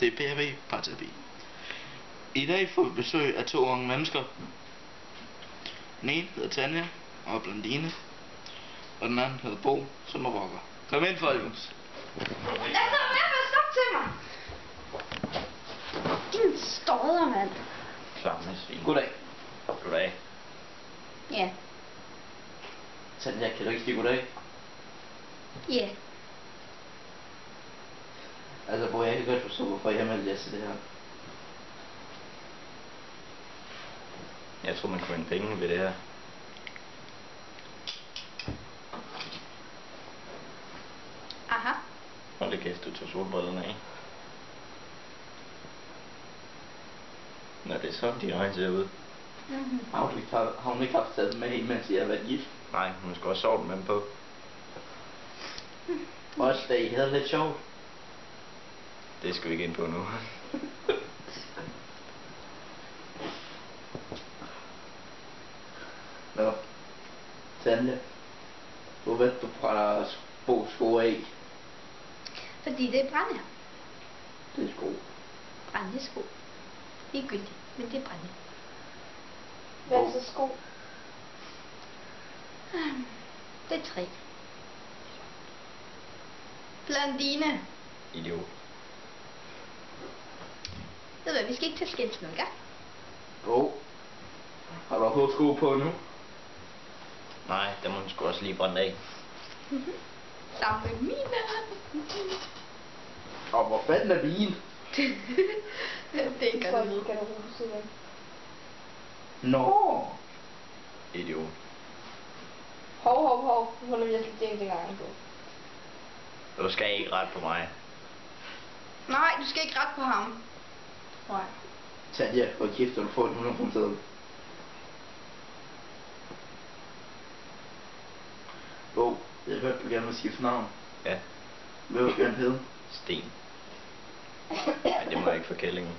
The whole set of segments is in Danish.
Det er PHP Parterapi. I dag får vi besøg af 2 unge mennesker. Den ene hedder Tanja og Blondine, og den anden hedder Bo, som er rocker. Kom ind, folkens. Der kommer med at stop til mig. Din stodder, mand. Klamme svin. Goddag. Goddag. Ja. Tanja, kan du ikke sige goddag? Ja. Altså, Bo, jeg kan godt forstå, hvorfor jeg meldte jer til det her. Jeg tror, man kunne vinde penge ved det her. Aha. Hold da kæft, du tog solbrillerne af. Nå, det er sådan, de øjne ser ud. Har hun ikke haft taget dem med hende, mens I har været gift? Nej, hun skal også sove dem med dem på. Også da I havde lidt sjovt. Det skal vi ikke ind på nu. Nå. Tanja. Hvor ved du fra Bo sko af? Fordi det er brænde. Det er sko. Brænde sko. Ligegyldigt, men det er brænde. Hvad er så sko? Det er 3. Blondine. Idiot. Ved du hvad, vi skal ikke til skændes nu, ikke? Bo. Har du fået sko på nu? Nej, der må hun sgu også lige brænde af. Sammen med mine. Og hvor fanden er bilen? Det Jeg gør tror det. lige, kan du huske det. Nå. Idiot. Hov. Hun har virkelig tænkt en gang på. Du skal ikke ret på mig. Nej, du skal ikke rette på ham. Nej. Tanja, hvor kæft, du får en 100 kroner seddel. Bo, jeg hørte, du gerne vil skifte navn. Ja, Hvad vil du gerne hedde? sten. Nej, det må jeg ikke for kællingen.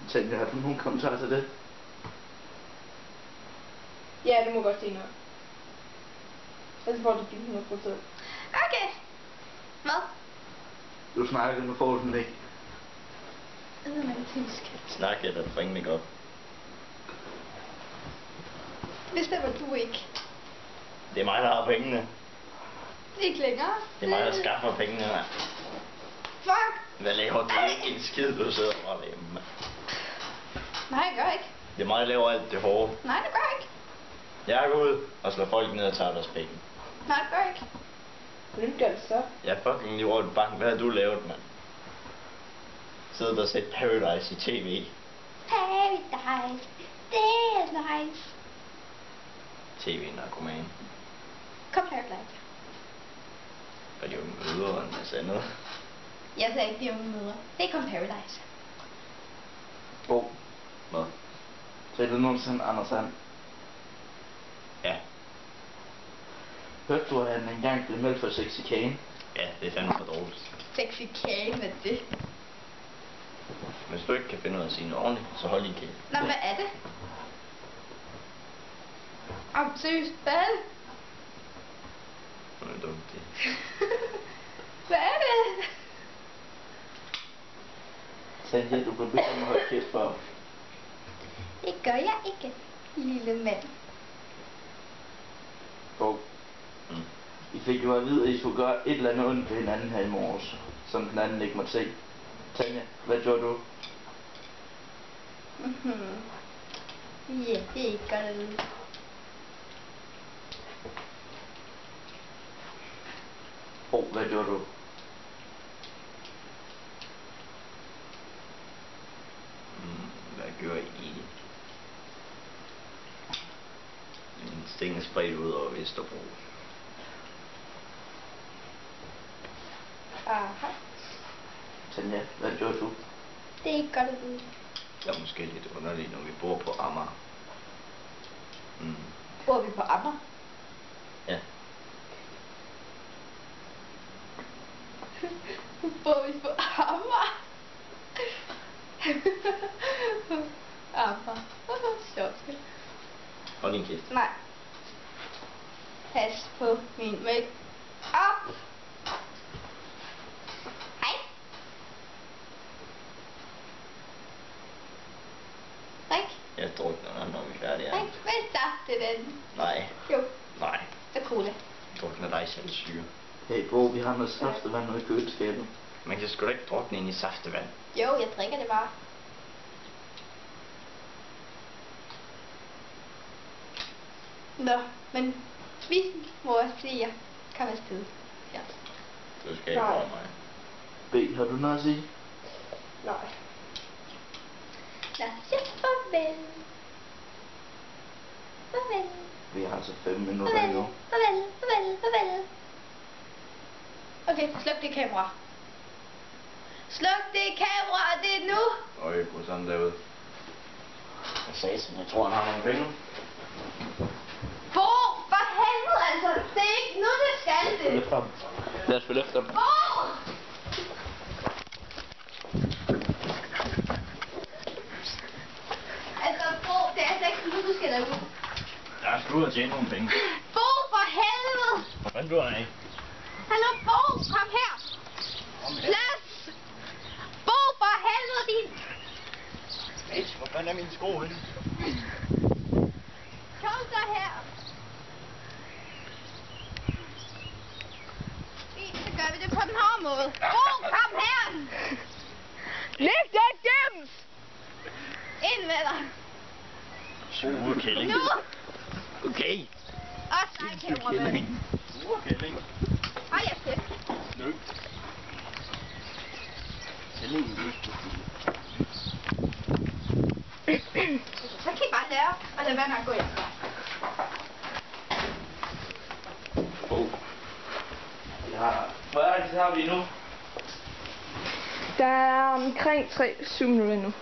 Tanja, har du nogen kommentarer til det? Ja, du må godt sige noget. Ellers får du din 100%. Okay. Hvad? Du snakker med Poulsen, ikke? Det er man tysk. Snak eller bring mig op. Bestemmer du ikke. Det er mig, der har pengene. Ikke længere. Det er mig, der skaffer pengene her. Fuck. Hvad laver du ikke en skid, du sidder bare derhjemme, mand? Nej, jeg gør ikke. Det er mig, der laver alt det hårde. Nej, det gør jeg ikke. Jeg går ud og slår folk ned og tager deres penge. Nej, det gør jeg ikke. Hvordan gør det så? Jeg er fucking lige over et bank. Hvad har du lavet, mand? Sidder der og set Paradise i tv. Paradise. Det er nice. TV-narkoman. Kom Paradise. Og de unge møder og en masse andet. Jeg sagde ikke de unge møder. Det er kun Paradise. Bo, Hvad? sagde du nogensinde Anders Sand? Ja. Hørte du, at han engang blev meldt for sexikane? Ja, det er fandme for dårligt. Sexy kage med det. Hvis du ikke kan finde ud af at sige noget ordentligt, så hold lige kæft. Nå, hvad er det? Seriøst, hvad er det? Det er dumt, det. Hvad er det? Tanja, du blev bedt om at holde kæft for. Det gør jeg ikke, lille mand. Bo, I fik jo at vide, at I skulle gøre et eller andet ondt ved hinanden her i morges, som den anden ikke måtte se. Tanja, hvad gjorde du? Ja, det er ikke godt at vide. Bo, hvad gjorde du? Hvad gør I? En sting er spredt ud over Vesterbro. Aha. Tanja, hvad gjorde du? Det er ikke godt at vide. Det er måske lidt underligt, når vi bor på Amager. Bor vi på Amager? Ja. Bor vi på Amager? Amager. Sjovt. Hold din kæft. Nej. Pas på min make up. Jeg drukner, når vi er færdige. Ja. Ikke? Hvad starter den? Nej, Jo, nej. så cola. Jeg drukner dig selv syre. Hey bro, vi har noget saftevand ude i køleskabet. Man kan sgu da ikke drukne ind i saftevand. Jo, jeg drikker det bare. Nå, men vi må også sige, jeg kom afsted. Ja. Du skal ikke over mig. B, har du noget at sige? Nej. Lad os sige farvel. Farvel. Vi har altså 5 minutter Farvel. endnu. Farvel. Farvel. Farvel. Okay, sluk det kamera. Sluk det kamera, det er nu. Øj, gå sådan derude. Jeg sagde sådan, jeg tror han har nogle penge. Bo, for helvede altså. Det er ikke nu, det skal det. Efter ham. Lad os følge efter ham. Bo! Altså, Bo, det er altså ikke nu, du skal derud. Jeg skal ud og tjene nogle penge. Bo, for helvede! Hvor fanden du er af? Hallo, Bo, kom her. Plads! Bo, for helvede, din... Bitch, hvor fanden er mine sko henne? Kom så her. Fint, så gør vi det på den her måde. Bo, kom her. Læg dig gemt! Ind med dig. Sure kælling. Nu! Okay. Og dig, kameramand. Sure kælling. Hold jer til. Nød. Kælling. Så kan I bare lære, og lade være med at gå hjem. Oh. Ja. Hvor er det, har vi nu? Der er omkring 3-7 minutter nu.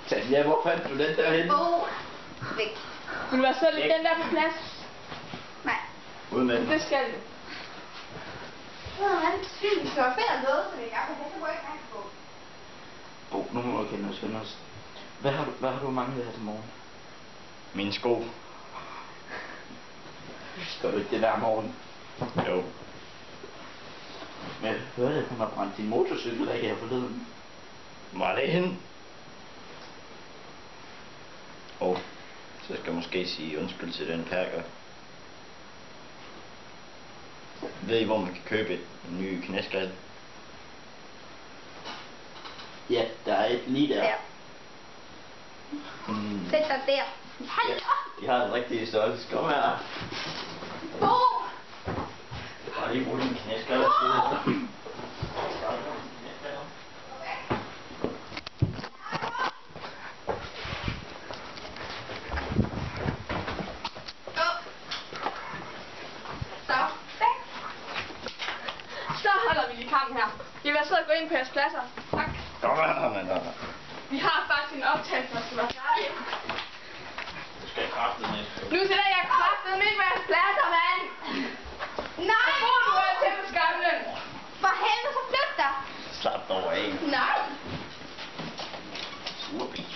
Tanja, hvor fandt du den der henne? Bo, væk. Vil du være så lidt den der på plads? Nej. Ud med den. Det skal du. Han synes, det var fedt at noget, så vi gerne vil have, så må jeg ikke rigtig gå. Bo, nu må vi kende os. Hvad har du manglet her til morgen? Mine sko. Skal du ikke det hver morgen? Jo. Men jeg hørte, at hun har brændt din motorcykel af her forleden. Var det hende? Så skal jeg måske sige undskyld til den perker. Ved I, hvor man kan købe en ny knæskal? Ja, der er et lige der. Der. Mm. Sæt dig der. Hallo! De har en rigtig størrelse. Kom her. Bo! Jeg har lige brugt en knæskal. Så holder vi lige kampen her. I vil sidde og gå ind på jeres pladser. Tak. Kom her, mand. Vi har faktisk en optagelse, der skal være færdig. Du skal kraftet med. Nu sætter jeg kraftet midt på jeres pladser, mand. Nej! Hvor du er til på skamlen. For helvede, så flyt dig! Slap dig over af. Nej! Surpige.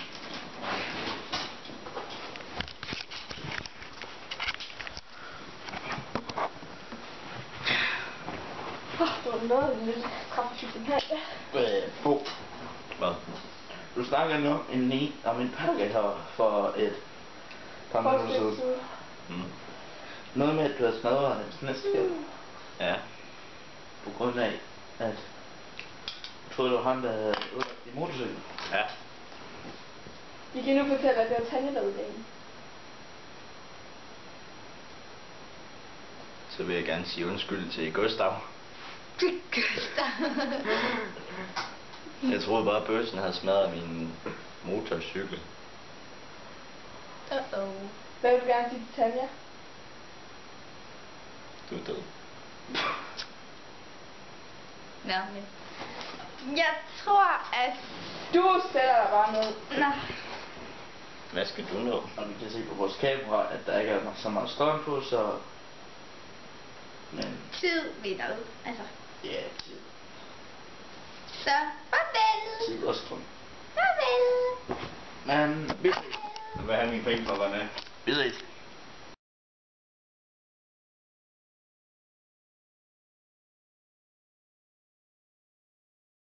Det var noget lidt kraftsygt her. Bo, Hvad? du snakkede nu om en pakke her for et par minutter siden. Mm. Noget med, at du har smadret hans næste Ja. på grund af, at du troede, det var ham, der havde ødelagt din motorcykel. Ja. Vi kan nu fortælle, at det var Tanja, der udgav den. Så vil jeg gerne sige undskyld til Gustav. Jeg troede bare, at bøssen havde smadret min motorcykel. Hvad vil du gerne sige til Tanja? Du er død. Nå, men... Jeg tror, at... Du sætter dig bare ned. Nå, Hvad skal du nå? Og vi kan se på vores kamera, at der ikke er så meget strøm på, så... Men tid vinder ud. Altså, ja, tid. så farvel! Tid og strøm. Farvel! Men vi Hvad har min penge for, hvad med? ses.